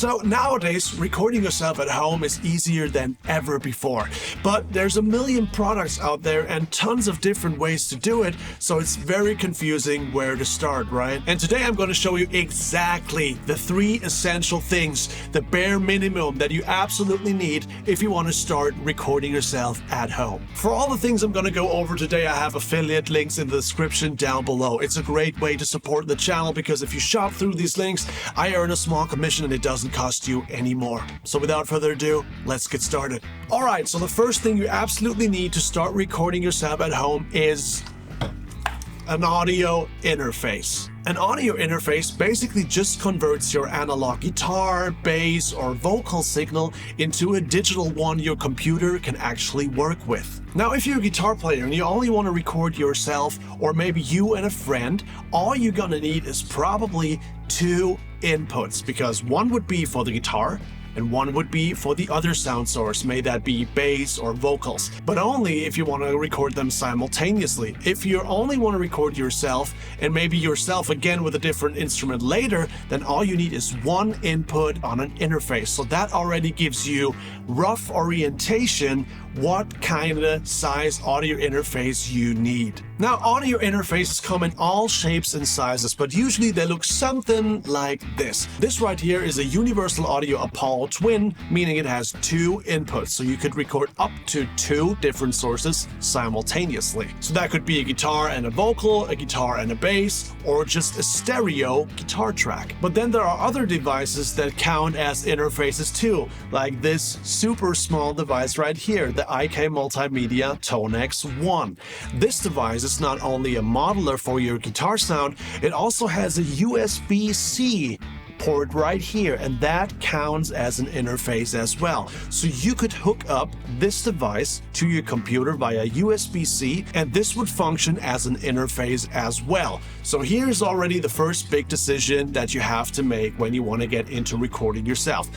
So nowadays, recording yourself at home is easier than ever before. But there's a million products out there and tons of different ways to do it, so it's very confusing where to start, right? And today I'm going to show you exactly the 3 essential things, the bare minimum that you absolutely need if you want to start recording yourself at home. For all the things I'm going to go over today, I have affiliate links in the description down below. It's a great way to support the channel because if you shop through these links, I earn a small commission and it doesn't cost you any more. So without further ado, let's get started. Alright, so the first thing you absolutely need to start recording yourself at home is an audio interface. An audio interface basically just converts your analog guitar, bass, or vocal signal into a digital one your computer can actually work with. Now, if you're a guitar player and you only want to record yourself, or maybe you and a friend, all you're gonna need is probably 2 inputs, because one would be for the guitar and one would be for the other sound source, may that be bass or vocals, but only if you want to record them simultaneously. If you only want to record yourself and maybe yourself again with a different instrument later, then all you need is 1 input on an interface. So that already gives you rough orientation what kind of size audio interface you need. Now, audio interfaces come in all shapes and sizes, but usually they look something like this. This right here is a Universal Audio Apollo Twin, meaning it has 2 inputs, so you could record up to 2 different sources simultaneously. So that could be a guitar and a vocal, a guitar and a bass, or just a stereo guitar track. But then there are other devices that count as interfaces too, like this super small device right here, the IK Multimedia Tonex 1. This device is not only a modeler for your guitar sound, it also has a USB-C port right here, and that counts as an interface as well. So you could hook up this device to your computer via USB-C, and this would function as an interface as well. So here's already the first big decision that you have to make when you want to get into recording yourself.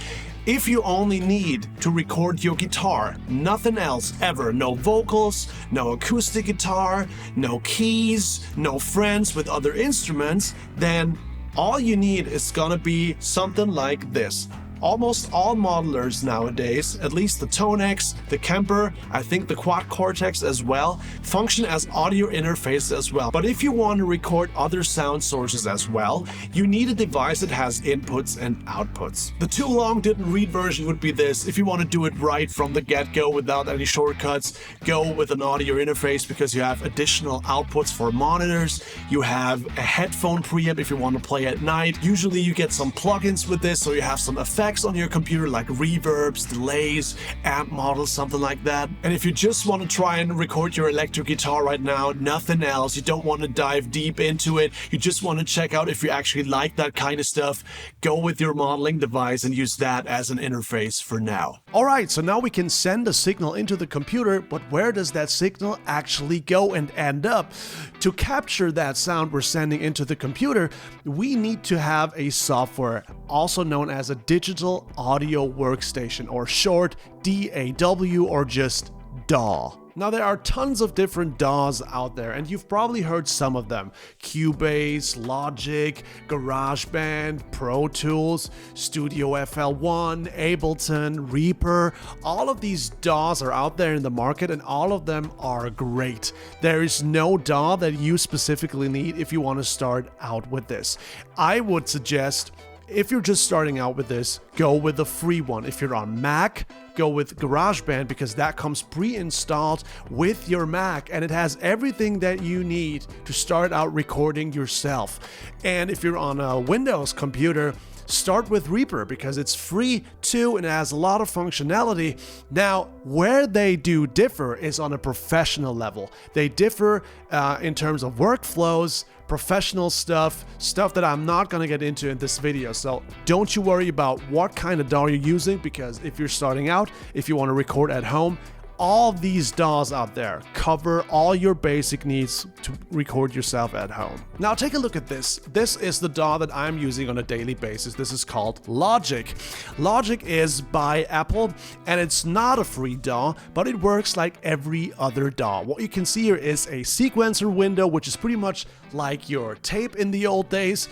If you only need to record your guitar, nothing else ever, no vocals, no acoustic guitar, no keys, no friends with other instruments, then all you need is gonna be something like this. Almost all modelers nowadays, at least the Tonex, the Kemper, I think the Quad Cortex as well, function as audio interfaces as well. But if you want to record other sound sources as well, you need a device that has inputs and outputs. The too long didn't read version would be this. If you want to do it right from the get-go without any shortcuts, go with an audio interface because you have additional outputs for monitors, you have a headphone preamp if you want to play at night. Usually you get some plugins with this, so you have some effects on your computer like reverbs, delays, amp models, something like that. And if you just want to try and record your electric guitar right now, nothing else, you don't want to dive deep into it, you just want to check out if you actually like that kind of stuff, go with your modeling device and use that as an interface for now. Alright, so now we can send a signal into the computer, but where does that signal actually go and end up? To capture that sound we're sending into the computer, we need to have a software, also known as a Digital Audio Workstation, or short DAW, or just DAW. Now, there are tons of different DAWs out there, and you've probably heard some of them. Cubase, Logic, GarageBand, Pro Tools, Studio FL1, Ableton, Reaper. All of these DAWs are out there in the market, and all of them are great. There is no DAW that you specifically need if you want to start out with this. I would suggest, if you're just starting out with this, go with the free one. If you're on Mac, go with GarageBand because that comes pre-installed with your Mac and it has everything that you need to start out recording yourself. And if you're on a Windows computer, start with Reaper because it's free too and it has a lot of functionality. Now, where they do differ is on a professional level. They differ in terms of workflows, professional stuff that I'm not going to get into in this video. So don't you worry about what kind of DAW you're using, because if you're starting out, if you want to record at home, all these DAWs out there cover all your basic needs to record yourself at home. Now take a look at this. This is the DAW that I'm using on a daily basis. This is called Logic. Logic is by Apple and it's not a free DAW, but it works like every other DAW. What you can see here is a sequencer window, which is pretty much like your tape in the old days.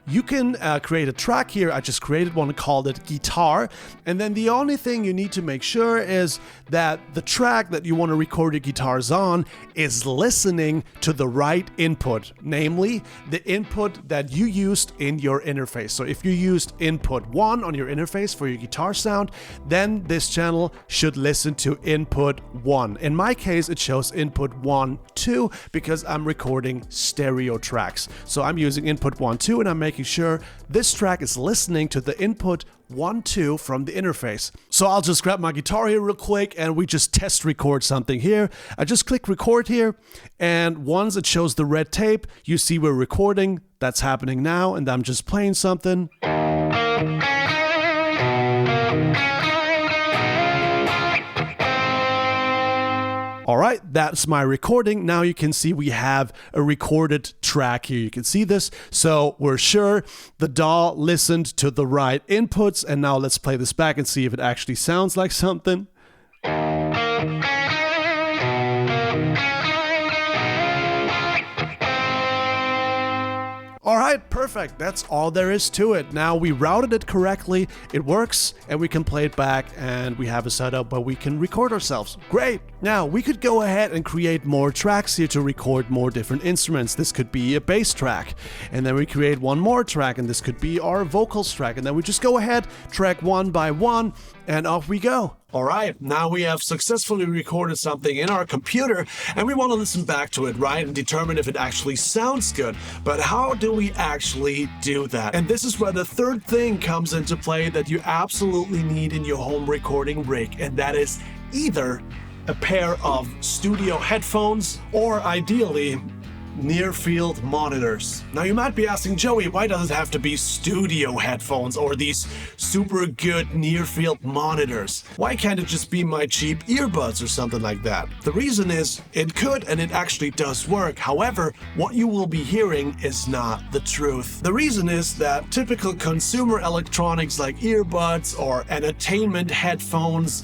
You can create a track here. I just created one called it guitar. And then the only thing you need to make sure is that the track that you want to record your guitars on is listening to the right input, namely the input that you used in your interface. So if you used input 1 on your interface for your guitar sound, then this channel should listen to input 1. In my case, it shows input 1, 2 because I'm recording stereo tracks. So I'm using input 1, 2 and I'm making sure this track is listening to the input 1, 2 from the interface. So I'll just grab my guitar here real quick and we just test record something here. I just click record here, and once it shows the red tape, you see we're recording. That's happening now, and I'm just playing something. All right, that's my recording. Now you can see we have a recorded track here. You can see this. So we're sure the DAW listened to the right inputs. And now let's play this back and see if it actually sounds like something. All right, perfect. That's all there is to it. Now we routed it correctly, it works, and we can play it back, and we have a setup where we can record ourselves. Great. Now we could go ahead and create more tracks here to record more different instruments. This could be a bass track, and then we create one more track, and this could be our vocals track, and then we just go ahead, track one by one, and off we go. All right, now we have successfully recorded something in our computer and we want to listen back to it, right? And determine if it actually sounds good. But how do we actually do that? And this is where the third thing comes into play that you absolutely need in your home recording rig. And that is either a pair of studio headphones or ideally Nearfield monitors. Now you might be asking, Joey, why does it have to be studio headphones or these super good Nearfield monitors? Why can't it just be my cheap earbuds or something like that? The reason is it could, and it actually does work. However, what you will be hearing is not the truth. The reason is that typical consumer electronics like earbuds or entertainment headphones,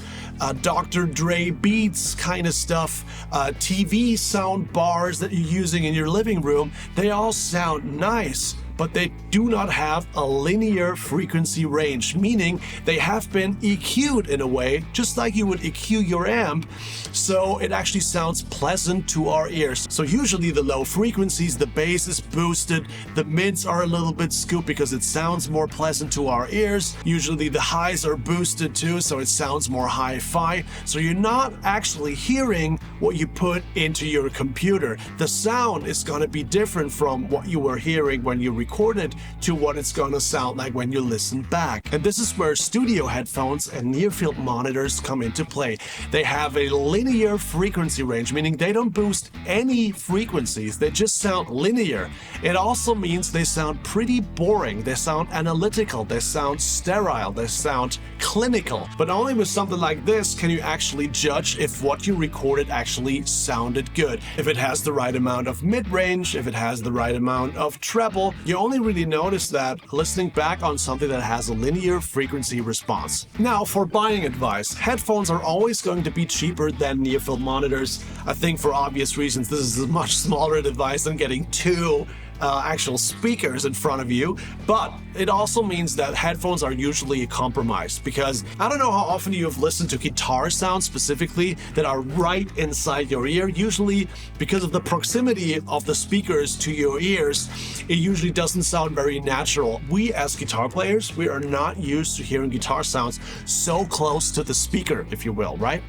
Dr. Dre Beats kind of stuff, TV sound bars that you're using in your living room, they all sound nice, but they do not have a linear frequency range, meaning they have been EQ'd in a way, just like you would EQ your amp, so it actually sounds pleasant to our ears. So usually the low frequencies, the bass is boosted, the mids are a little bit scooped because it sounds more pleasant to our ears. Usually the highs are boosted too, so it sounds more hi-fi. So you're not actually hearing what you put into your computer. The sound is gonna be different from what you were hearing when you recorded to what it's gonna sound like when you listen back. And this is where studio headphones and Nearfield monitors come into play. They have a linear frequency range, meaning they don't boost any frequencies, they just sound linear. It also means they sound pretty boring, they sound analytical, they sound sterile, they sound clinical. But only with something like this can you actually judge if what you recorded actually sounded good. If it has the right amount of mid-range, if it has the right amount of treble. You only really notice that listening back on something that has a linear frequency response. Now, for buying advice, headphones are always going to be cheaper than Nearfield monitors. I think for obvious reasons, this is a much smaller device than getting two actual speakers in front of you, but it also means that headphones are usually a compromise, because I don't know how often you have listened to guitar sounds specifically that are right inside your ear. Usually because of the proximity of the speakers to your ears, it usually doesn't sound very natural. We as guitar players, we are not used to hearing guitar sounds so close to the speaker, if you will, right?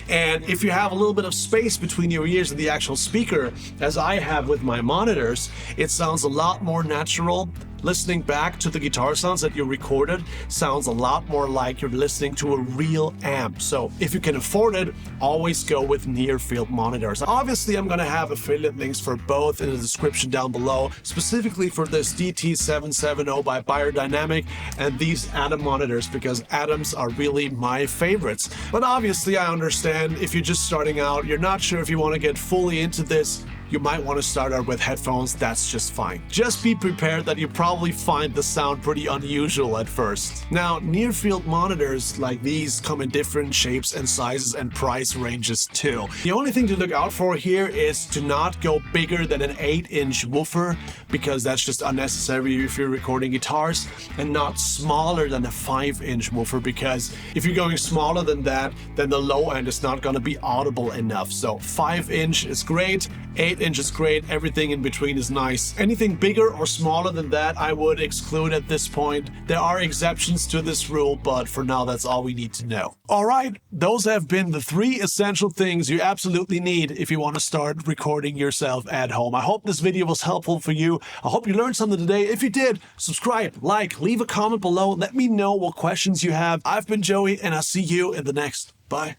And if you have a little bit of space between your ears and the actual speaker, as I have with my monitors, it sounds a lot more natural. Listening back to the guitar sounds that you recorded sounds a lot more like you're listening to a real amp. So if you can afford it, always go with Nearfield monitors. Obviously, I'm gonna have affiliate links for both in the description down below, specifically for this DT770 by Beyerdynamic and these Atom monitors, because Atoms are really my favorites. But obviously, I understand if you're just starting out, you're not sure if you want to get fully into this, you might want to start out with headphones. That's just fine. Just be prepared that you probably find the sound pretty unusual at first. Now, Nearfield monitors like these come in different shapes and sizes and price ranges too. The only thing to look out for here is to not go bigger than an 8-inch woofer, because that's just unnecessary if you're recording guitars, and not smaller than a 5-inch woofer, because if you're going smaller than that, then the low end is not going to be audible enough. So 5-inch is great, 8-inch is great, everything in between is nice. Anything bigger or smaller than that, I would exclude at this point. There are exceptions to this rule, but for now, that's all we need to know. All right, those have been the 3 essential things you absolutely need if you want to start recording yourself at home. I hope this video was helpful for you. I hope you learned something today. If you did, subscribe, like, leave a comment below. Let me know what questions you have. I've been Joey, and I'll see you in the next. Bye.